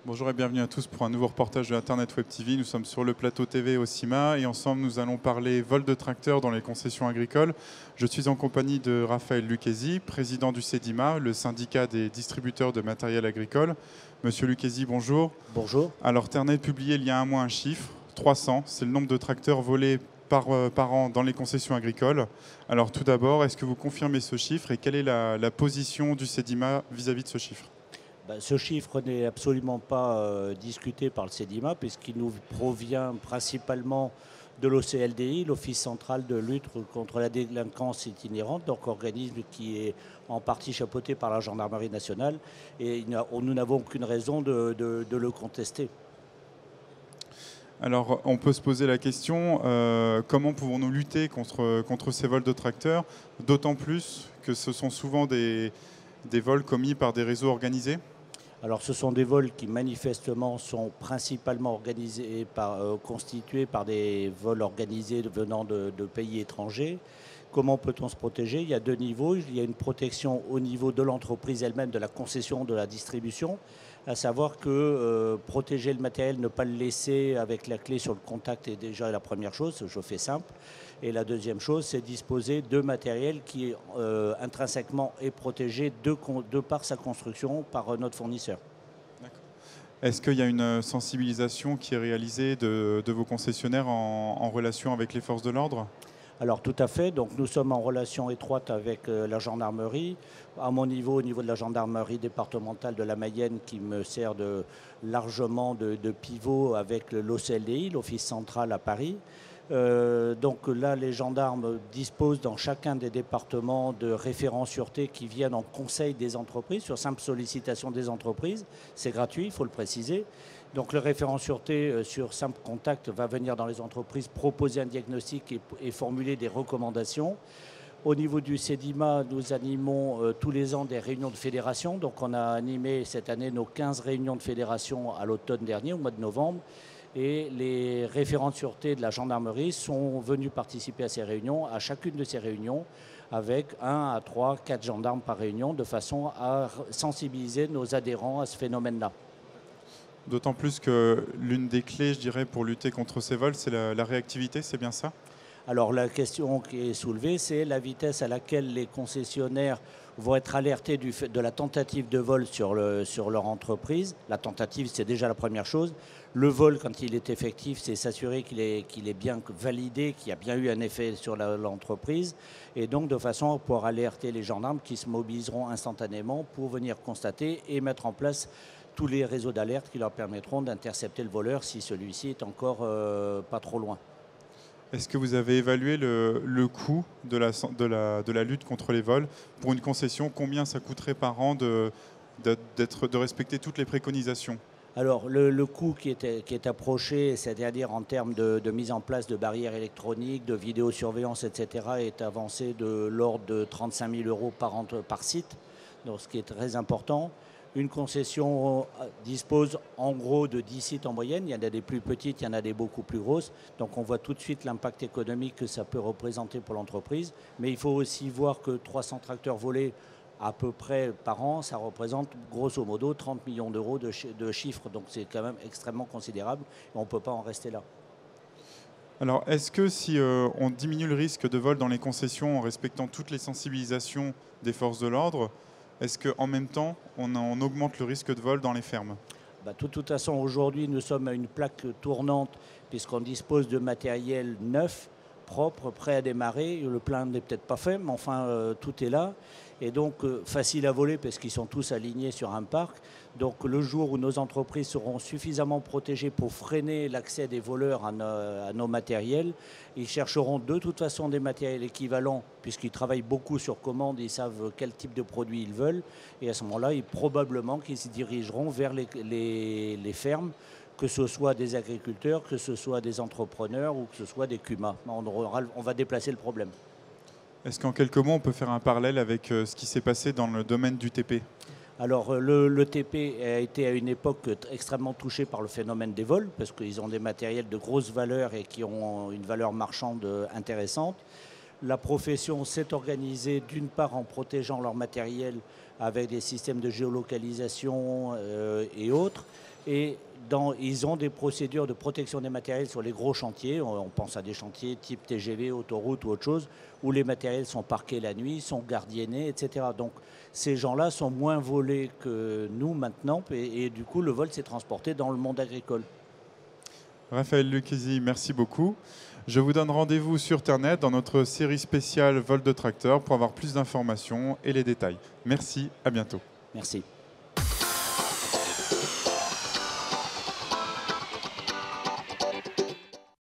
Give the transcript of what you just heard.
Bonjour et bienvenue à tous pour un nouveau reportage de Internet Web TV. Nous sommes sur le plateau TV au CIMA et ensemble nous allons parler vol de tracteurs dans les concessions agricoles. Je suis en compagnie de Raphaël Lucchesi, président du CEDIMA, le syndicat des distributeurs de matériel agricole. Monsieur Lucchesi, bonjour. Bonjour. Alors Ternet publié il y a un mois un chiffre, 300, c'est le nombre de tracteurs volés par an dans les concessions agricoles. Alors tout d'abord, est-ce que vous confirmez ce chiffre et quelle est la position du CEDIMA vis-à-vis de ce chiffre ? Ce chiffre n'est absolument pas discuté par le CEDIMA puisqu'il nous provient principalement de l'OCLDI, l'Office central de lutte contre la délinquance itinérante, donc organisme qui est en partie chapeauté par la gendarmerie nationale et nous n'avons aucune raison de le contester. Alors, on peut se poser la question, comment pouvons-nous lutter contre ces vols de tracteurs, d'autant plus que ce sont souvent des vols commis par des réseaux organisés ? Alors, ce sont des vols qui manifestement sont principalement constitués par des vols organisés venant de pays étrangers. Comment peut-on se protéger ? Il y a deux niveaux. Il y a une protection au niveau de l'entreprise elle-même, de la concession, de la distribution, à savoir que protéger le matériel, ne pas le laisser avec la clé sur le contact est déjà la première chose, je fais simple. Et la deuxième chose, c'est disposer de matériel qui intrinsèquement est protégé de par sa construction par notre fournisseur. Est-ce qu'il y a une sensibilisation qui est réalisée de vos concessionnaires en relation avec les forces de l'ordre ? Alors tout à fait, donc nous sommes en relation étroite avec la gendarmerie. À mon niveau, au niveau de la gendarmerie départementale de la Mayenne, qui me sert largement de pivot avec l'OCLDI, l'Office central à Paris. Donc là, les gendarmes disposent dans chacun des départements de référents sûreté qui viennent en conseil des entreprises, sur simple sollicitation des entreprises. C'est gratuit, il faut le préciser. Donc le référent sûreté sur simple contact va venir dans les entreprises proposer un diagnostic et formuler des recommandations. Au niveau du CEDIMA, nous animons tous les ans des réunions de fédération. Donc on a animé cette année nos 15 réunions de fédération à l'automne dernier, au mois de novembre. Et les référents de sûreté de la gendarmerie sont venus participer à ces réunions, à chacune de ces réunions, avec 1 à 3, 4 gendarmes par réunion, de façon à sensibiliser nos adhérents à ce phénomène-là. D'autant plus que l'une des clés, je dirais, pour lutter contre ces vols, c'est la réactivité, c'est bien ça ? Alors la question qui est soulevée, c'est la vitesse à laquelle les concessionnaires vont être alertés de la tentative de vol sur leur entreprise. La tentative, c'est déjà la première chose. Le vol, quand il est effectif, c'est s'assurer qu'il est bien validé, qu'il y a bien eu un effet sur l'entreprise. Et donc de façon à pouvoir alerter les gendarmes qui se mobiliseront instantanément pour venir constater et mettre en place tous les réseaux d'alerte qui leur permettront d'intercepter le voleur si celui-ci est encore pas trop loin. Est-ce que vous avez évalué le coût de la lutte contre les vols pour une concession ? Combien ça coûterait par an de respecter toutes les préconisations ? Alors le coût qui est approché, c'est-à-dire en termes de mise en place de barrières électroniques, de vidéosurveillance, etc., est avancé de l'ordre de 35 000 € par site, donc ce qui est très important. Une concession dispose en gros de 10 sites en moyenne. Il y en a des plus petites, il y en a des beaucoup plus grosses. Donc on voit tout de suite l'impact économique que ça peut représenter pour l'entreprise. Mais il faut aussi voir que 300 tracteurs volés à peu près par an, ça représente grosso modo 30 millions d'euros de chiffre. Donc c'est quand même extrêmement considérable et on ne peut pas en rester là. Alors, est-ce que si on diminue le risque de vol dans les concessions en respectant toutes les sensibilisations des forces de l'ordre, est-ce qu'en même temps, on augmente le risque de vol dans les fermes ? De toute façon, aujourd'hui, nous sommes à une plaque tournante puisqu'on dispose de matériel neuf, propre, prêt à démarrer. Le plein n'est peut-être pas fait, mais enfin, tout est là. Et donc, facile à voler parce qu'ils sont tous alignés sur un parc. Donc, le jour où nos entreprises seront suffisamment protégées pour freiner l'accès des voleurs à nos matériels, ils chercheront de toute façon des matériels équivalents puisqu'ils travaillent beaucoup sur commande, ils savent quel type de produit ils veulent. Et à ce moment-là, probablement qu'ils se dirigeront vers les fermes, que ce soit des agriculteurs, que ce soit des entrepreneurs ou que ce soit des CUMA. On va déplacer le problème. Est-ce qu'en quelques mots, on peut faire un parallèle avec ce qui s'est passé dans le domaine du TP ? Alors le TP a été à une époque extrêmement touché par le phénomène des vols parce qu'ils ont des matériels de grosse valeur et qui ont une valeur marchande intéressante. La profession s'est organisée d'une part en protégeant leur matériel avec des systèmes de géolocalisation et autres. Et ils ont des procédures de protection des matériels sur les gros chantiers. On pense à des chantiers type TGV, autoroute ou autre chose, où les matériels sont parqués la nuit, sont gardiennés, etc. Donc ces gens-là sont moins volés que nous maintenant. Et du coup, le vol s'est transporté dans le monde agricole. Raphaël Lucchesi, merci beaucoup. Je vous donne rendez-vous sur Internet dans notre série spéciale vol de tracteur pour avoir plus d'informations et les détails. Merci, à bientôt. Merci.